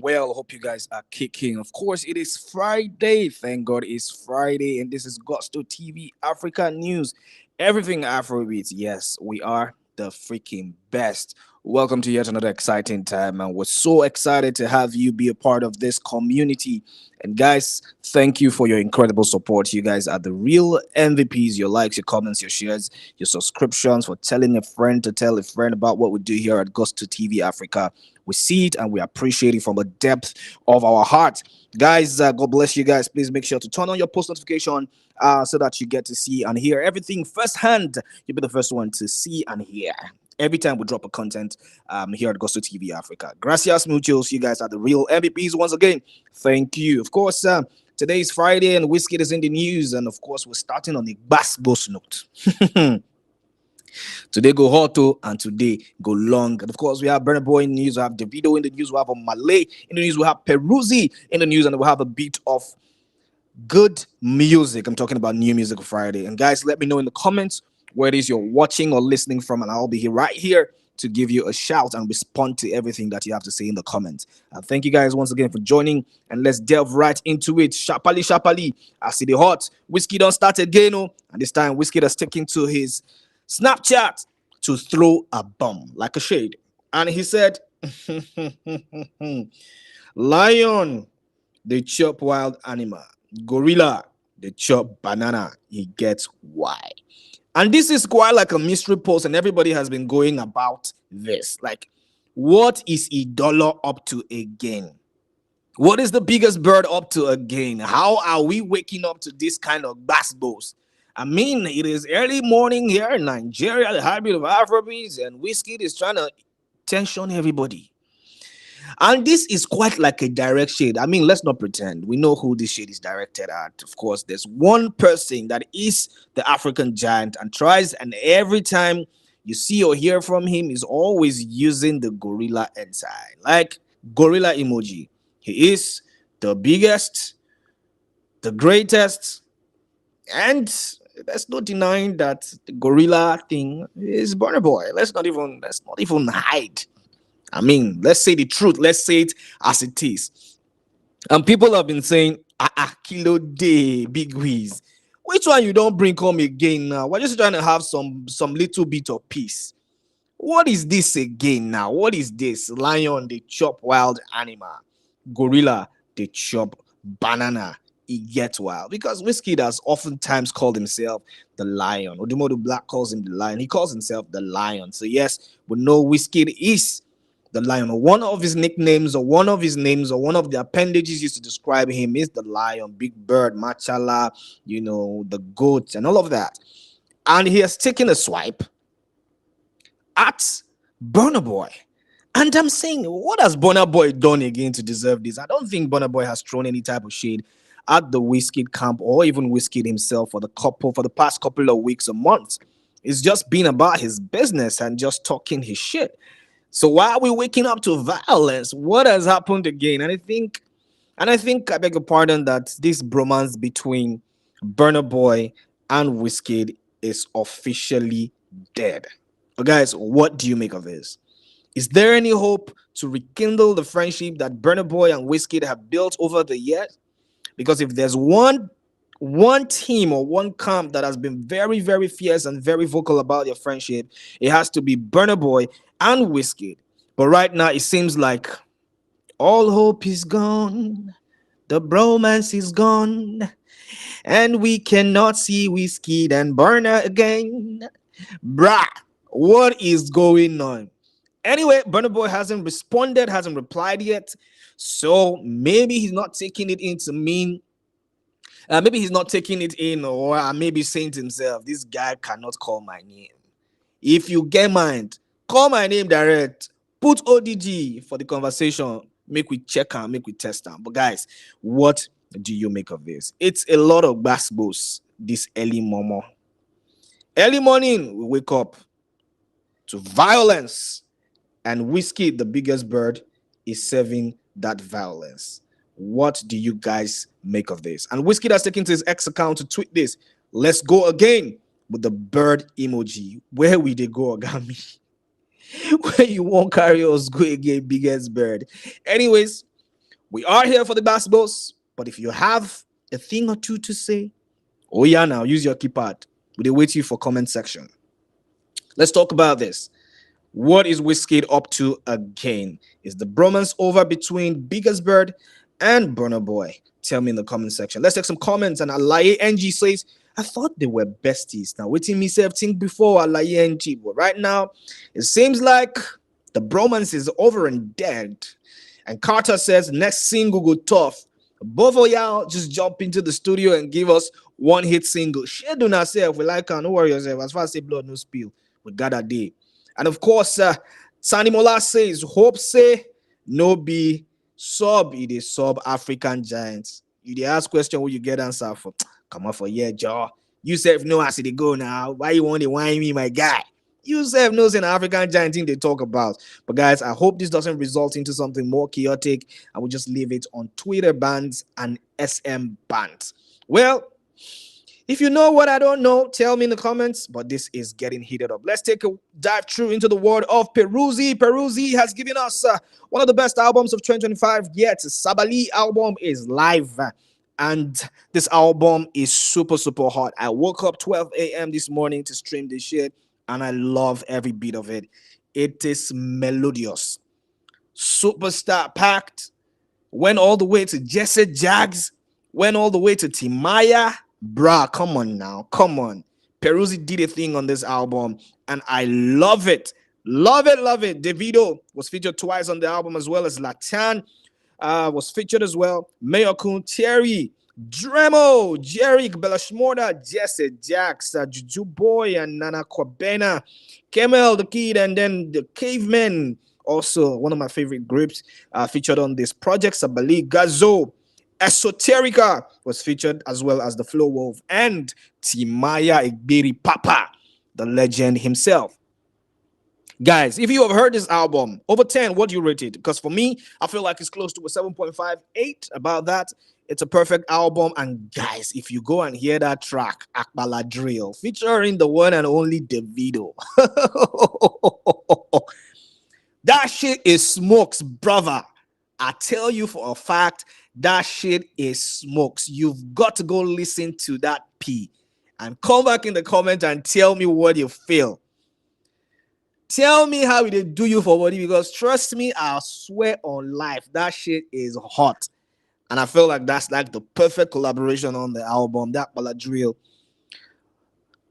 well. Hope you guys are kicking. Of course, it is Friday. Thank God it's Friday, and this is Gusto TV Africa News. Everything Afrobeats. Yes, we are the freaking best. Welcome to yet another exciting time, and we're so excited to have you be a part of this community. And guys, thank you for your incredible support. You guys are the real MVPs. Your likes, your comments, your shares, your subscriptions, for telling a friend to tell a friend about what we do here at Gusto TV Africa. We see it and we appreciate it from the depth of our heart. Guys, God bless you guys. Please make sure to turn on your post notification so that you get to see and hear everything firsthand. You'll be the first one to see and hear every time we drop a content here at Gusto TV Africa. Gracias muchos. You guys are the real MVPs once again. Thank you. Of course, today is Friday and Wizkid is in the news. And of course, we're starting on a bass boss note. Today go hot and today go long. And of course, we have Burna Boy in the news, we have Davido in the news, we have a Malay in the news, we have Peruzzi in the news, and we have a bit of good music. I'm talking about New Music Friday. And guys, let me know in the comments where it is you're watching or listening from, and I'll be here right here to give you a shout and respond to everything that you have to say in the comments. Thank you guys once again for joining, and let's delve right into it. Shapali, Shapali. I see the hot. Wizkid don't start again, and this time Wizkid has taken to his Snapchat to throw a bomb like a shade. And he said, lion, they chop wild animal. Gorilla, they chop banana. He gets why. And this is quite like a mystery post, and everybody has been going about this. Like, what is Idolo up to again? What is the biggest bird up to again? How are we waking up to this kind of bass boast? I mean, it is early morning here in Nigeria, the heartbeat of Afrobeats, and Wizkid is trying to tension everybody. And this is quite like a direct shade. I mean, let's not pretend. We know who this shade is directed at. Of course, there's one person that is the African giant and tries, and every time you see or hear from him, he's always using the gorilla inside, like gorilla emoji. He is the biggest, the greatest, and there's no denying that the gorilla thing is Burna Boy. Let's not even hide. I mean, let's say the truth. Let's say it as it is. And people have been saying, kilo day, big whiz. Which one you don't bring come again now? We're just trying to have some little bit of peace. What is this again now? What is this? Lion, they chop wild animal. Gorilla, they chop banana. It gets wild. Because Wizkid has oftentimes called himself the lion. Odumodu Black calls him the lion. He calls himself the lion. So yes, we know Wizkid is the lion. One of his nicknames or one of his names or one of the appendages used to describe him is the lion, big bird, machala, the goat and all of that. And he has taken a swipe at Burna Boy. And I'm saying, what has Burna Boy done again to deserve this? I don't think Burna Boy has thrown any type of shade at the Wizkid camp or even Wizkid himself for the past couple of weeks or months. It's just been about his business and just talking his shit. So why are we waking up to violence? What has happened again? And I think, I beg your pardon, that this bromance between Burna Boy and Wizkid is officially dead. But guys, what do you make of this? Is there any hope to rekindle the friendship that Burna Boy and Wizkid have built over the years? Because if there's one team or one camp that has been very, very fierce and very vocal about their friendship, it has to be Burna Boy and Wizkid. But right now, it seems like all hope is gone, the bromance is gone, and we cannot see Wizkid and Burna again. Bruh, what is going on? Anyway, Burna Boy hasn't responded, hasn't replied yet. So maybe he's not taking it in to mean maybe he's not taking it in, or maybe saying to himself, this guy cannot call my name. If you get mind, call my name direct. Put ODG for the conversation. Make we check and make we test them. But guys, what do you make of this? It's a lot of bass this early morning. Early morning, we wake up to violence. And Wizkid, the biggest bird, is serving that violence. What do you guys make of this? And Wizkid has taken to his X account to tweet this. Let's go again with the bird emoji. Where will they go, Ogami? Where you won't carry us, go again, biggest bird. Anyways, We are here for the basketballs, but if you have a thing or two to say, oh yeah, now use your keypad. We'll wait you for comment section. Let's talk about this. What is Wizkid up to again? Is the bromance over between Biggest Bird and Burna Boy? Tell me in the comment section. Let's take some comments. And Alaye NG says, I thought they were besties. Now, waiting me say think before Alaye NG, but right now, it seems like the bromance is over and dead. And Carter says, next single go tough. Both of y'all just jump into the studio and give us one hit single. Share do not say if we like, no worry yourself. As far as say blood, no spill. We got a day. And of course, Sani Mola says, hope say no be sub, it is sub African giants. You dey ask question, will you get answer for? Come on for yeah, jaw. You self know as they go now. Why you want to whine me, my guy? You self knows an African giant thing they talk about. But guys, I hope this doesn't result into something more chaotic. I will just leave it on Twitter bans and SM bans. Well, if you know what I don't know, tell me in the comments. But this is getting heated up. Let's take a dive through into the world of Peruzzi. Peruzzi has given us one of the best albums of 2025 yet. Sabali album is live. And this album is super, super hot. I woke up 12 a.m. this morning to stream this shit. And I love every beat of it. It is melodious. Superstar packed. Went all the way to Jesse Jags. Went all the way to Timaya. Bruh, come on now. Come on. Peruzzi did a thing on this album. And I love it. Love it, love it. Davido was featured twice on the album as well as Latan was featured as well. Mayokun, Terry, Dremo, Jerick, Belashmorda, Jesse Jax, Juju Boy, and Nana Kwabena, Kemel, the Kid, and then the Cavemen. Also, one of my favorite groups featured on this project. Sabali, Gazo, Esoterica was featured as well as the Flow Wolf and Timaya Igbiri Papa, the legend himself. Guys, if you have heard this album, over 10, what do you rate it? Because for me, I feel like it's close to a 7.58 about that. It's a perfect album. And guys, if you go and hear that track, Akbala Drill, featuring the one and only Davido. That shit is smokes, brother. I tell you for a fact, that shit is smokes. You've got to go listen to that P and come back in the comments and tell me what you feel. Tell me how it do you for body, because trust me, I swear on life, that shit is hot. And I feel like that's like the perfect collaboration on the album, that Baladrill.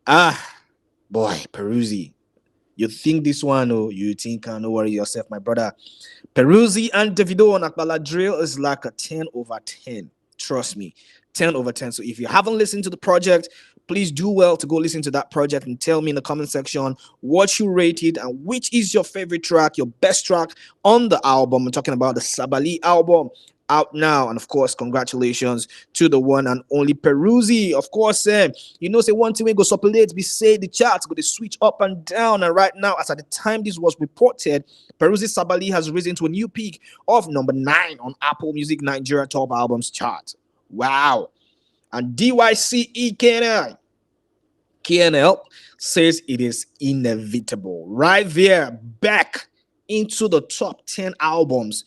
Boy, Peruzzi. You think this one, or you think, no worry yourself, my brother. Peruzzi and Davido on Akbala Drill is like a 10 over 10. Trust me, 10 over 10. So if you haven't listened to the project, please do well to go listen to that project and tell me in the comment section what you rated and which is your favorite track, your best track on the album. I'm talking about the Sabali album, out now. And of course, congratulations to the one and only Peruzzi. Of course, you know, say one thing we go supplement, we say the charts go to switch up and down. And right now, as at the time this was reported, Peruzzi Sabali has risen to a new peak of number 9 on Apple Music Nigeria Top Albums chart. Wow. And DYCE KNL says it is inevitable. Right there, back into the top 10 albums.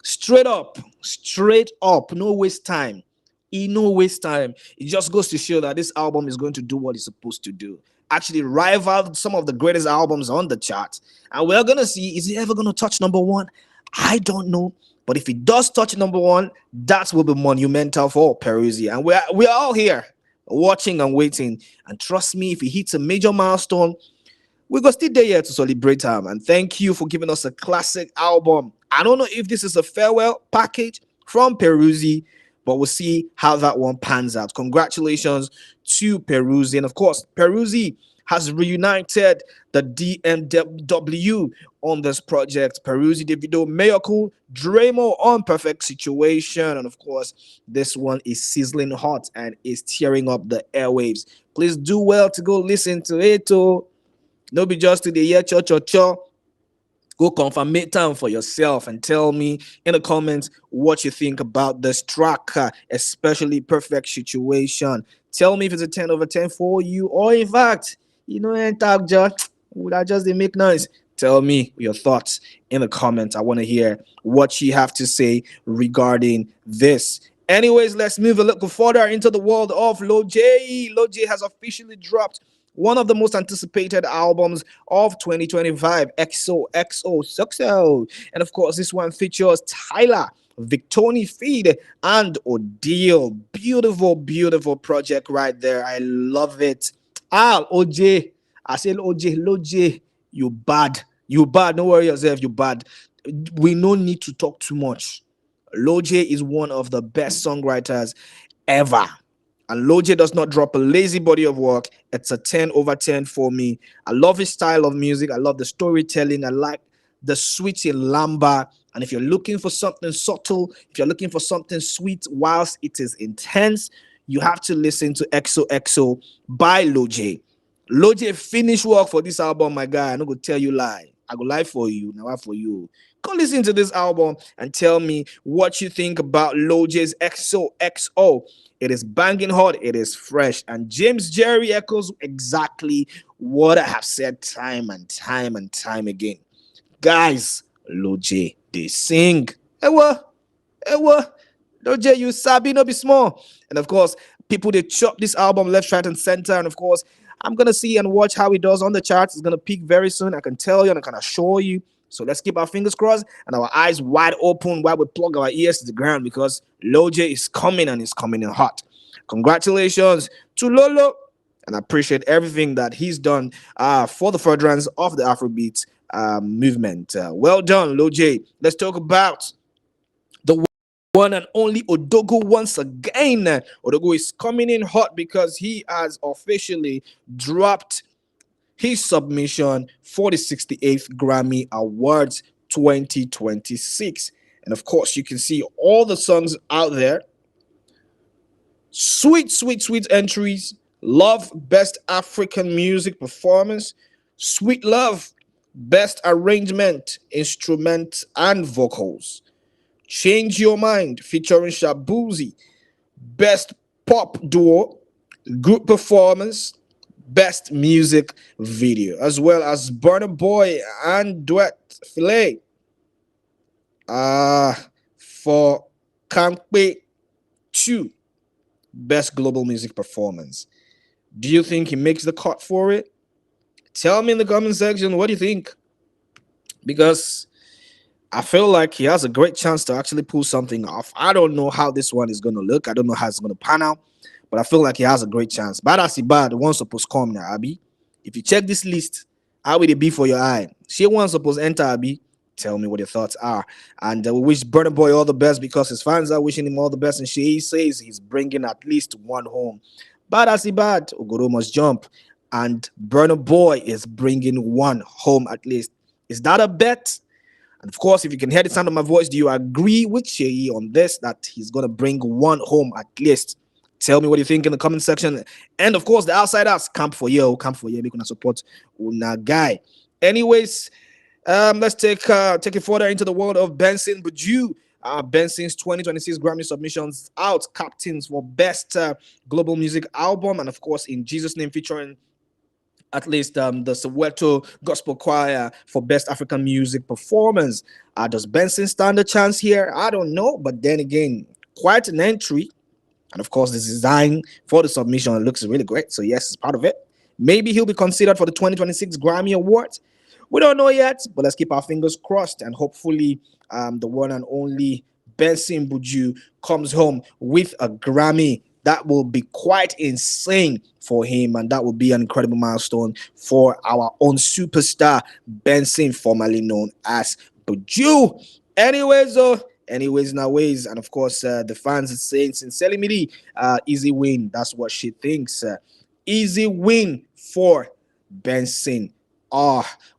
Straight up, no waste time. No waste time. It just goes to show that this album is going to do what it's supposed to do. Actually rival some of the greatest albums on the chart. And we're going to see, is it ever going to touch number 1? I don't know. But if it does touch number 1, that will be monumental for Peruzzi. And we're all here watching and waiting. And trust me, if he hits a major milestone, we're going to stay there to celebrate him. And thank you for giving us a classic album. I don't know if this is a farewell package from Peruzzi, but we'll see how that one pans out. Congratulations to Peruzzi. And of course, Peruzzi has reunited the DMW on this project. Peruzzi, Davido, Mayokun, Dremo on Perfect Situation. And of course, this one is sizzling hot and is tearing up the airwaves. Please do well to go listen to it. No be just to the year, cho. Go confirm it time for yourself and tell me in the comments what you think about this track, especially Perfect Situation. Tell me if it's a 10 over 10 for you, or in fact, you know, and talk just would I just they make noise. Tell me your thoughts in the comments. I want to hear what you have to say regarding this. Anyways, let's move a little further into the world of Lil J. Lil J has officially dropped one of the most anticipated albums of 2025, XOXO Success. And of course, this one features Tyler, Victoni Feed, and Odile. Beautiful, beautiful project right there. I love it. OJ. I said OJ, LOJ, you bad. You bad. Don't worry yourself, you bad. We no need to talk too much. Loje is one of the best songwriters ever. And Loje does not drop a lazy body of work. It's a 10 over 10 for me. I love his style of music. I love the storytelling. I like the switch in Lamba. And if you're looking for something subtle, if you're looking for something sweet whilst it is intense, you have to listen to XOXO by Loje. Loje finish work for this album, my guy. I'm not gonna tell you lie. I go lie for you. Now for you. Go listen to this album and tell me what you think about Loje's XOXO. It is banging hot, it is fresh, and James Jerry echoes exactly what I have said time and time and time again. Guys, Loje, they sing. Ewa, ewa. Loje, you sabi no be small. And of course, people they chop this album left, right, and center. And of course, I'm gonna see and watch how it does on the charts. It's gonna peak very soon. I can tell you and I can assure you. So let's keep our fingers crossed and our eyes wide open while we plug our ears to the ground because Loje is coming and it's coming in hot. Congratulations to Lolo, and I appreciate everything that he's done for the furtherance of the Afrobeats movement. Well done, Loje. Let's talk about the one and only Odogo once again. Odogo is coming in hot because he has officially dropped his submission for the 68th Grammy Awards 2026. And of course, you can see all the songs out there. Sweet, sweet, sweet entries. Love, Best African Music Performance. Sweet Love, Best Arrangement, Instrument, and Vocals. Change Your Mind, featuring Shabuzi. Best Pop Duo, Group Performance, Best Music Video, as well as Burna Boy and Duet Filet for Kampe 2, Best Global Music Performance. Do you think he makes the cut for it? Tell me in the comment section what do you think, because I feel like he has a great chance to actually pull something off. I don't know how this one is going to look. I don't know how it's going to pan out, but I feel like he has a great chance. Bad as he bad, one supposed come now, Abby. If you check this list, how will it be for your eye? She one supposed enter, Abby. Tell me what your thoughts are. And we wish Burna Boy all the best because his fans are wishing him all the best. And she says he's bringing at least one home. Bad as he bad, Ogoro must jump. And Burna Boy is bringing one home at least. Is that a bet? And of course, if you can hear the sound of my voice, do you agree with Shay on this, that he's going to bring one home at least? Tell me what you think in the comment section. And of course, the outsiders, camp for you, make una support una guy. Anyways, let's take it further into the world of Benson Buju. Benson's 2026 Grammy submissions out, captains for Best Global Music Album, and of course, In Jesus' Name, featuring at least the Soweto Gospel Choir for Best African Music Performance. Does Benson stand a chance here? I don't know, but then again, quite an entry. And of course, the design for the submission looks really great. So yes, it's part of it. Maybe he'll be considered for the 2026 Grammy Awards. We don't know yet, but let's keep our fingers crossed and hopefully the one and only Benson Buju comes home with a Grammy. That will be quite insane for him, and that will be an incredible milestone for our own superstar, Benson, formerly known as Buju. Anyways, now ways, and of course, the fans are saying sincerely, Midi, easy win. That's what she thinks. Easy win for Benson.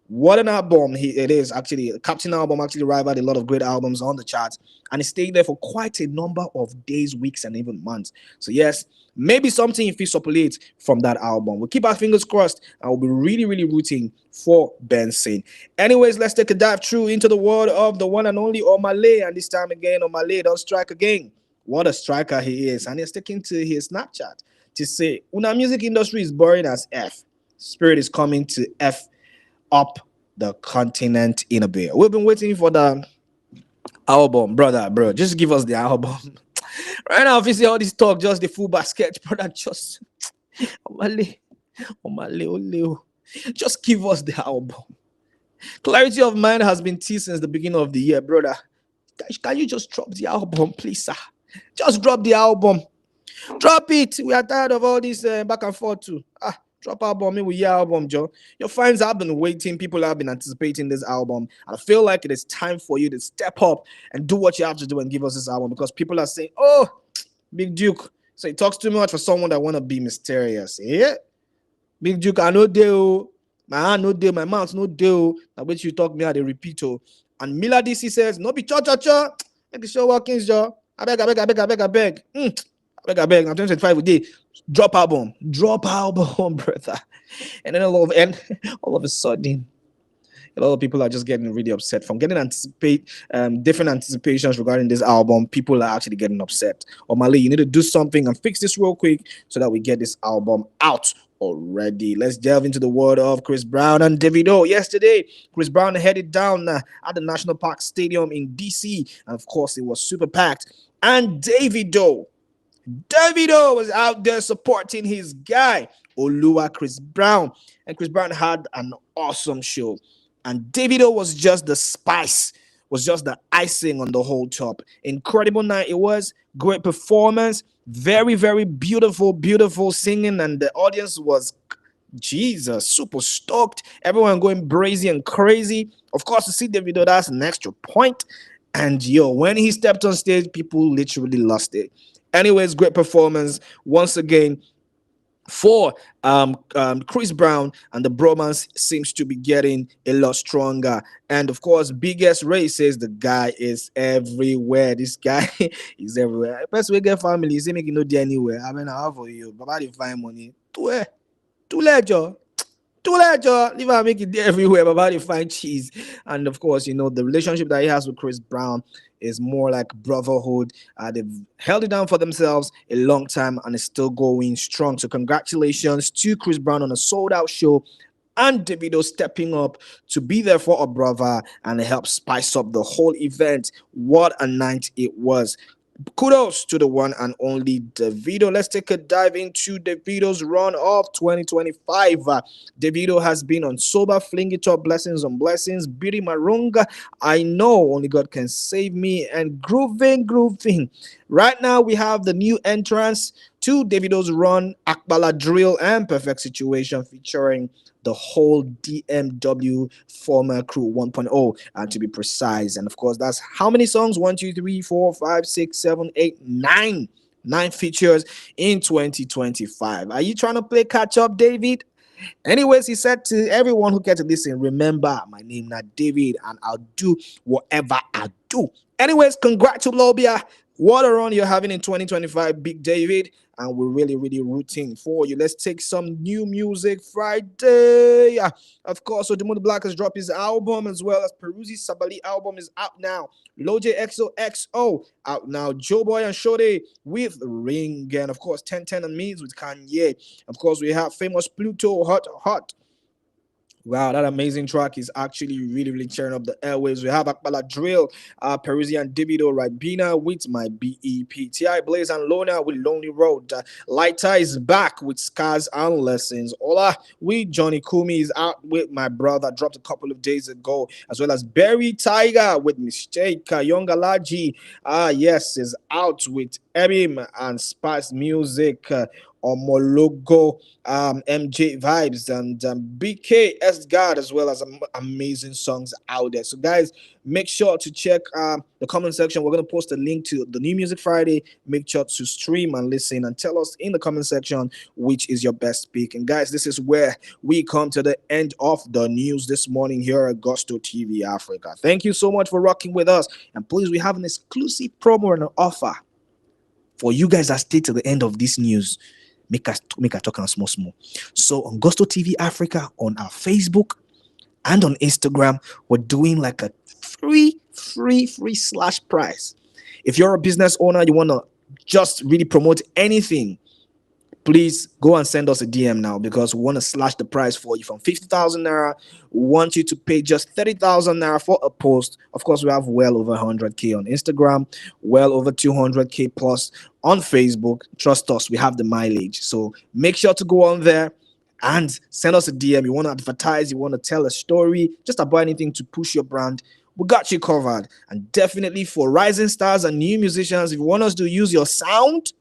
What an album it is. Actually, the Captain album actually rivaled a lot of great albums on the charts, and it stayed there for quite a number of days, weeks, and even months. So yes, maybe something if he supplementate from that album. We'll keep our fingers crossed, and we'll be really, really rooting for Benson. Anyways, let's take a dive through into the world of the one and only Omale, and this time again, Omale don't strike again. What a striker he is, and he's sticking to his Snapchat to say, "Una music industry is boring as F. Spirit is coming to F up the continent in a bit. We've been waiting for the album, brother, bro. Just give us the album. Right now, if you see all this talk, just the full basket, brother. Just Omale, Omale, Oleo. Just give us the album. Clarity of mind has been teased since the beginning of the year, brother. Can you just drop the album, please, sir? Just drop the album. Drop it. We are tired of all this back and forth too. Drop album, me with your album, Joe. Your fans have been waiting. People have been anticipating this album. And I feel like it is time for you to step up and do what you have to do and give us this album, because people are saying, "Oh, Big Duke." So it talks too much for someone that want to be mysterious. Yeah, Big Duke, I know deal. My hand no deal. My mouth no deal. I bet you talk me at the repeat. And Mila DC says, "No be cha. Make the show workings, Joe. I beg. I beg. I beg. I'm 2025 with day. Drop album, brother." And then all of a sudden, a lot of people are just getting really upset from getting different anticipations regarding this album. People are actually getting upset. Omale, you need to do something and fix this real quick so that we get this album out already. Let's delve into the world of Chris Brown and Davido. Yesterday, Chris Brown headed down at the National Park Stadium in DC, and of course, it was super packed. And Davido was out there supporting his guy, Olua Chris Brown. And Chris Brown had an awesome show. And Davido was just the spice, was just the icing on the whole top. Incredible night it was. Great performance. Very, very beautiful singing. And the audience was, Jesus, super stoked. Everyone going brazy and crazy. Of course, to see Davido, that's an extra point. And when he stepped on stage, people literally lost it. Anyways, great performance once again for Chris Brown, and the bromance seems to be getting a lot stronger. And of course, Biggest Ray says the guy is everywhere. This guy is everywhere. Best we get family, say make you know anywhere. I mean, how for you? Baba, you find money. Too late, Joe. Leave her make it everywhere. Baba, you find cheese. And of course, the relationship that he has with Chris Brown is more like brotherhood. They've held it down for themselves a long time and it's still going strong. So congratulations to Chris Brown on a sold-out show, and Davido stepping up to be there for a brother and help spice up the whole event. What a night it was. Kudos to the one and only Davido. Let's take a dive into Davido's run of 2025. Davido has been on Sober, Fling It Up, Blessings on Blessings, Biri Marunga, I Know, Only God Can Save Me, and Grooving. Right now, we have the new entrance to Davido's run, Akbala Drill and Perfect Situation, featuring the whole DMW former crew 1.0, to be precise. And of course, that's how many songs? 1, 2, 3, 4, 5, 6, 7, 8, 9. 9 features in 2025. Are you trying to play catch up, David? Anyways, he said to everyone who gets to listen, remember, my name is David, and I'll do whatever I do. Anyways, congratulations. What a run you're having in 2025, Big David. And we're really, really rooting for you. Let's take some new music Friday. Of course, so DMW Black has dropped his album, as well as Peruzzi Sabali album is out now. Loje XOXO out now. Joe Boy and Shode with Ring. And of course, 1010 and Means with Kanye. Of course, we have famous Pluto Hot. Wow, that amazing track is actually really, really tearing up the airwaves. We have Akbala Drill, Peruzzi and Davido Ribena with My BEP. T.I. Blaze and Lona with Lonely Road. Lighter is back with Scars and Lessons. Ola with Johnny Kumi is out with My Brother, dropped a couple of days ago. As well as Barry Tiger with Mistake. Young Alaji, yes, is out with Ebim and Spice Music. Omologo, MJ Vibes, and BK S-God, as well as amazing songs out there. So guys, make sure to check the comment section. We're going to post a link to the New Music Friday. Make sure to stream and listen, and tell us in the comment section which is your best pick. And guys, this is where we come to the end of the news this morning here at Gusto TV Africa. Thank you so much for rocking with us, and please, we have an exclusive promo and an offer for you guys that stay to the end of this news. Make us talk on small. So on Gusto TV Africa, on our Facebook and on Instagram, we're doing like a free slash price. If you're a business owner, you want to just really promote anything, please go and send us a DM now, because we want to slash the price for you from 50,000 naira. We want you to pay just 30,000 naira for a post. Of course, we have well over 100K on Instagram, well over 200K plus on Facebook. Trust us, we have the mileage. So make sure to go on there and send us a DM. You want to advertise, you want to tell a story, just about anything to push your brand. We got you covered. And definitely for rising stars and new musicians, if you want us to use your sound,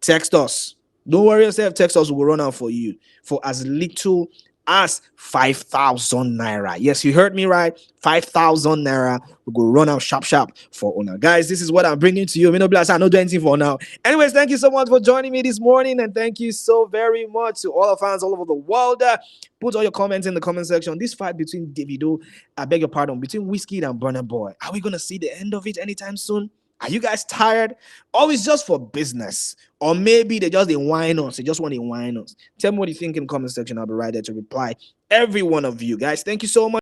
text us. Don't worry yourself, text us, we'll run out for you for as little as 5,000 naira. Yes, you heard me right. 5,000 naira. We go run out sharp for Ona. Guys, this is what I'm bringing to you. I don't do anything for now. Anyways, thank you so much for joining me this morning, and thank you so very much to all our fans all over the world. Put all your comments in the comment section. This fight between Davido, I beg your pardon, between Wizkid and Burna Boy, are we gonna see the end of it anytime soon? Are you guys tired? Or it's just for business? Or maybe they just whine us. They just want to whine us. Tell me what you think in the comment section. I'll be right there to reply every one of you guys. Thank you so much.